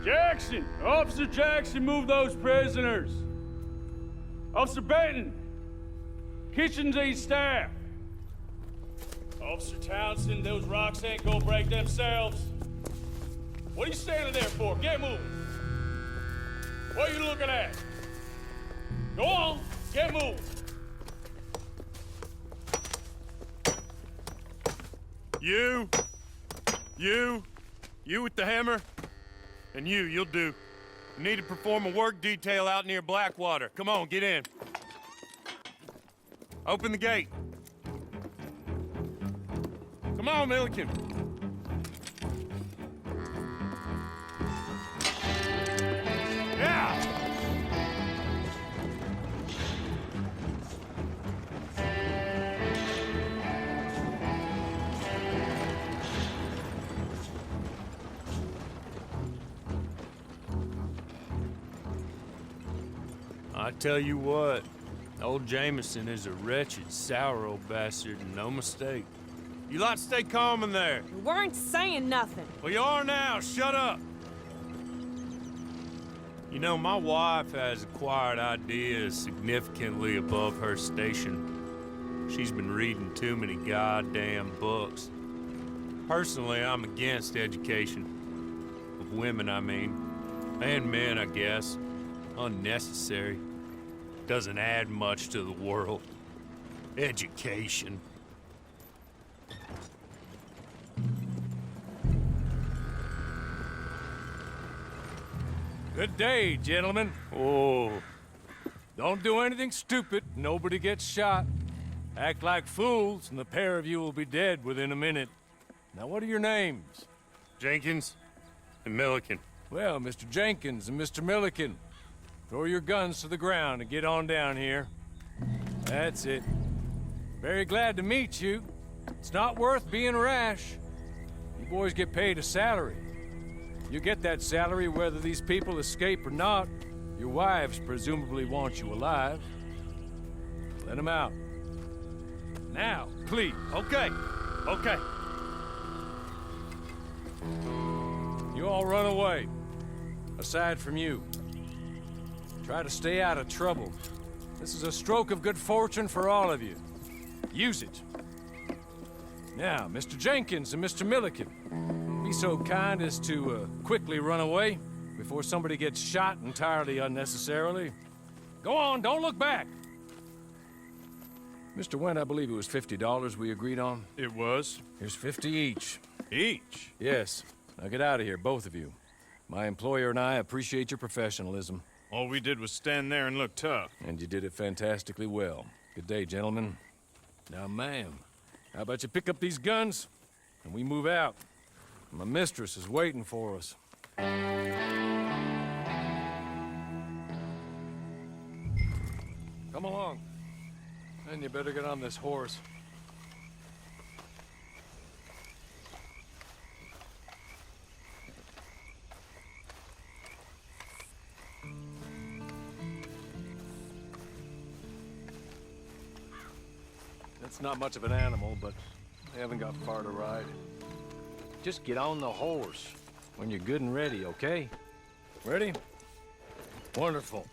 Jackson! Officer Jackson, move those prisoners! Officer Benton! Kitchens aid staff! Officer Townsend, those rocks ain't gonna break themselves. What are you standing there for? Get moving! What are you looking at? Go on, get moving! You with the hammer? And you'll do. You need to perform a work detail out near Blackwater. Come on, get in. Open the gate. Come on, Milliken. Yeah! I tell you what, old Jameson is a wretched, sour old bastard, and no mistake. You lot stay calm in there. We weren't saying nothing. Well, you are now. Shut up. You know, my wife has acquired ideas significantly above her station. She's been reading too many goddamn books. Personally, I'm against education. Of women, I mean. And men, I guess. Unnecessary. Doesn't add much to the world. Education. Good day, gentlemen. Oh. Don't do anything stupid. Nobody gets shot. Act like fools, and the pair of you will be dead within a minute. Now, what are your names? Jenkins and Milliken. Well, Mr. Jenkins and Mr. Milliken, throw your guns to the ground and get on down here. That's it. Very glad to meet you. It's not worth being rash. You boys get paid a salary. You get that salary whether these people escape or not. Your wives presumably want you alive. Let them out. Now, please. Okay. You all run away. Aside from you. Try to stay out of trouble. This is a stroke of good fortune for all of you. Use it. Now, Mr. Jenkins and Mr. Milliken, be so kind as to quickly run away before somebody gets shot entirely unnecessarily. Go on, don't look back. Mr. Wendt, I believe it was $50 we agreed on. It was. Here's 50 each. Each? Yes. Now get out of here, both of you. My employer and I appreciate your professionalism. All we did was stand there and look tough. And you did it fantastically well. Good day, gentlemen. Now, ma'am, how about you pick up these guns and we move out? My mistress is waiting for us. Come along. And you better get on this horse. It's not much of an animal, but they haven't got far to ride. Just get on the horse when you're good and ready, okay? Ready? Wonderful.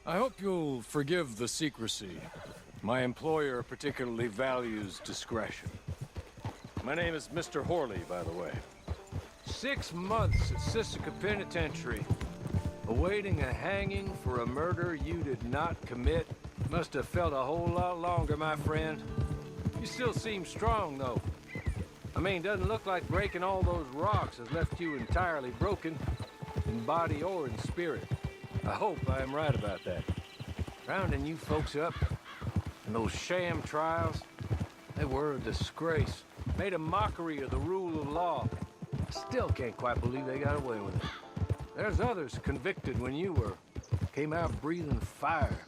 I hope you'll forgive the secrecy. My employer particularly values discretion. My name is Mr. Horley, by the way. 6 months at Sisika Penitentiary, awaiting a hanging for a murder you did not commit. Must have felt a whole lot longer, my friend. You still seem strong, though. I mean, doesn't look like breaking all those rocks has left you entirely broken, in body or in spirit. I hope I am right about that. Rounding you folks up, and those sham trials, they were a disgrace. Made a mockery of the rule of law. I still can't quite believe they got away with it. There's others convicted when you were. Came out breathing fire.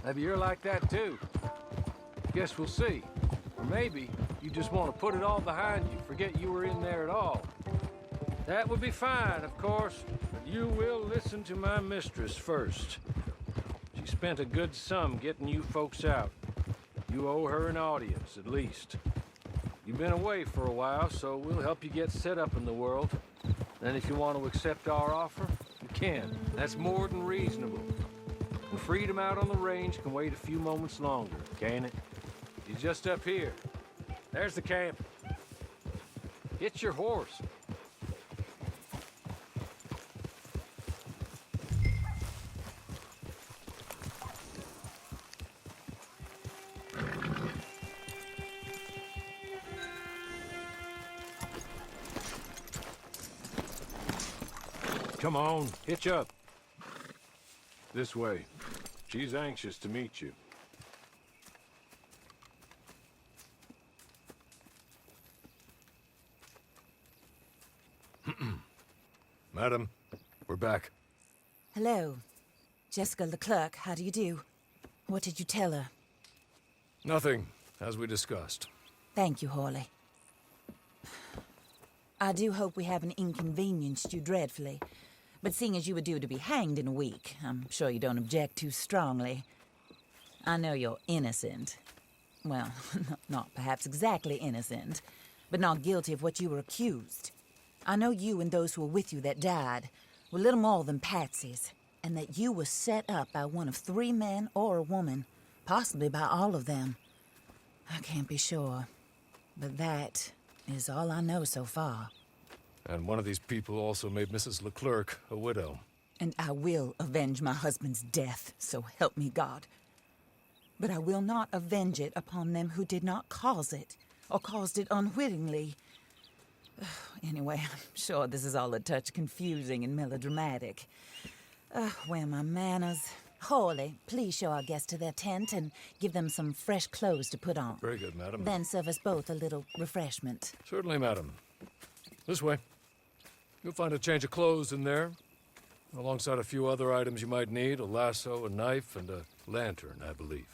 Maybe you're like that too. Guess we'll see. Or maybe you just want to put it all behind you, forget you were in there at all. That would be fine, of course, but you will listen to my mistress first. She spent a good sum getting you folks out. You owe her an audience, at least. You've been away for a while, so we'll help you get set up in the world. And if you want to accept our offer, you can. That's more than reasonable. And freedom out on the range can wait a few moments longer, can't it? You're just up here. There's the camp. Get your horse. Come on, hitch up. This way. She's anxious to meet you. Madam, we're back. Hello. Jessica Leclerc, how do you do? What did you tell her? Nothing, as we discussed. Thank you, Hawley. I do hope we haven't inconvenienced you dreadfully. But seeing as you were due to be hanged in a week, I'm sure you don't object too strongly. I know you're innocent. Well, not perhaps exactly innocent, but not guilty of what you were accused. I know you and those who were with you that died were little more than patsies, and that you were set up by one of 3 men or a woman, possibly by all of them. I can't be sure, but that is all I know so far. And one of these people also made Mrs. Leclerc a widow. And I will avenge my husband's death, so help me God. But I will not avenge it upon them who did not cause it, or caused it unwittingly. Anyway, I'm sure this is all a touch confusing and melodramatic. Where are my manners? Hawley, please show our guests to their tent and give them some fresh clothes to put on. Very good, madam. Then serve us both a little refreshment. Certainly, madam. This way. You'll find a change of clothes in there, alongside a few other items you might need, a lasso, a knife, and a lantern, I believe.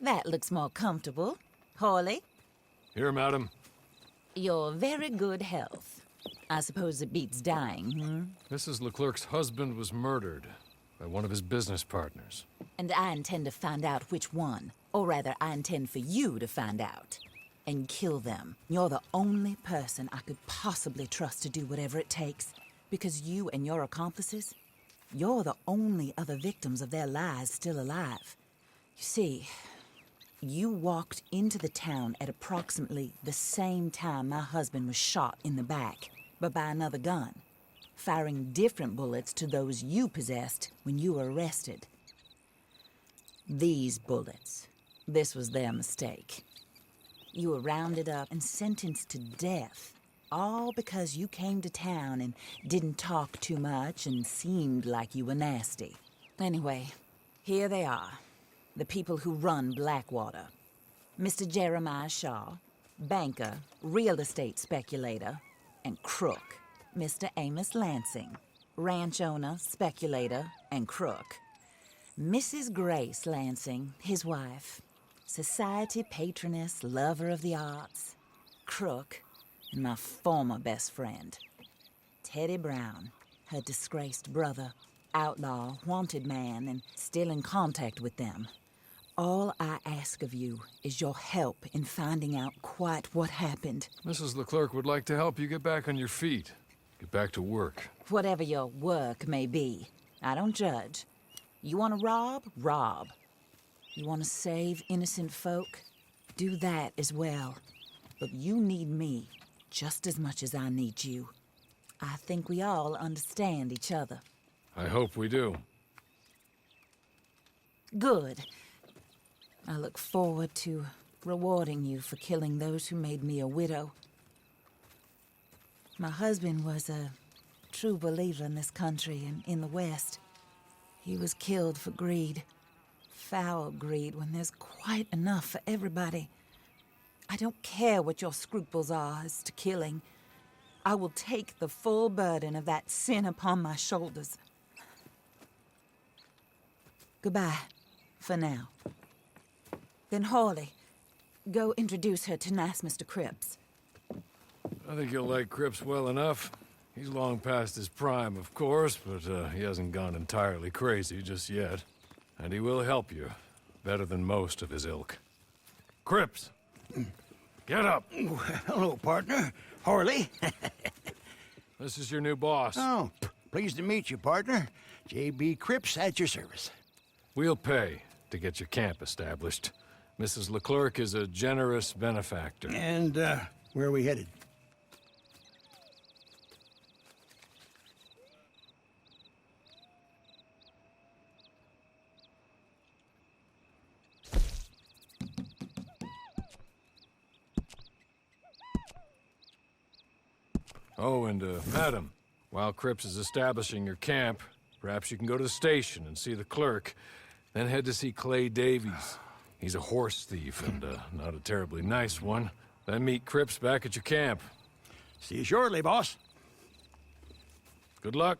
That looks more comfortable. Hawley, Here, madam. your very good health. I suppose it beats dying, hmm? Mrs. Leclerc's husband was murdered by one of his business partners. And I intend to find out which one. Or rather, I intend for you to find out. And kill them. You're the only person I could possibly trust to do whatever it takes. Because you and your accomplices, you're the only other victims of their lies still alive. You see, you walked into the town at approximately the same time my husband was shot in the back, but by another gun, firing different bullets to those you possessed when you were arrested. These bullets, this was their mistake. You were rounded up and sentenced to death, all because you came to town and didn't talk too much and seemed like you were nasty. Anyway, here they are, the people who run Blackwater. Mr. Jeremiah Shaw, banker, real estate speculator, and crook. Mr. Amos Lansing, ranch owner, speculator, and crook. Mrs. Grace Lansing, his wife, society patroness, lover of the arts, crook, and my former best friend, Teddy Brown, her disgraced brother, outlaw, wanted man, and still in contact with them. All I ask of you is your help in finding out quite what happened. Mrs. Leclerc would like to help you get back on your feet. Get back to work. Whatever your work may be, I don't judge. You want to rob? Rob. You want to save innocent folk? Do that as well. But you need me just as much as I need you. I think we all understand each other. I hope we do. Good. I look forward to rewarding you for killing those who made me a widow. My husband was a true believer in this country and in the West. He was killed for greed. Foul greed when there's quite enough for everybody. I don't care what your scruples are as to killing. I will take the full burden of that sin upon my shoulders. Goodbye, for now. Then Hawley, go introduce her to nice Mr. Cripps. I think you'll like Cripps well enough. He's long past his prime, of course, but he hasn't gone entirely crazy just yet. And he will help you, better than most of his ilk. Cripps! Get up! Hello, partner. Hawley. This is your new boss. Oh, pleased to meet you, partner. J.B. Cripps at your service. We'll pay to get your camp established. Mrs. Leclerc is a generous benefactor. And, where are we headed? Oh, and, madam, while Cripps is establishing your camp, perhaps you can go to the station and see the clerk, then head to see Clay Davies. He's a horse thief, and, not a terribly nice one. Then meet Cripps back at your camp. See you shortly, boss. Good luck.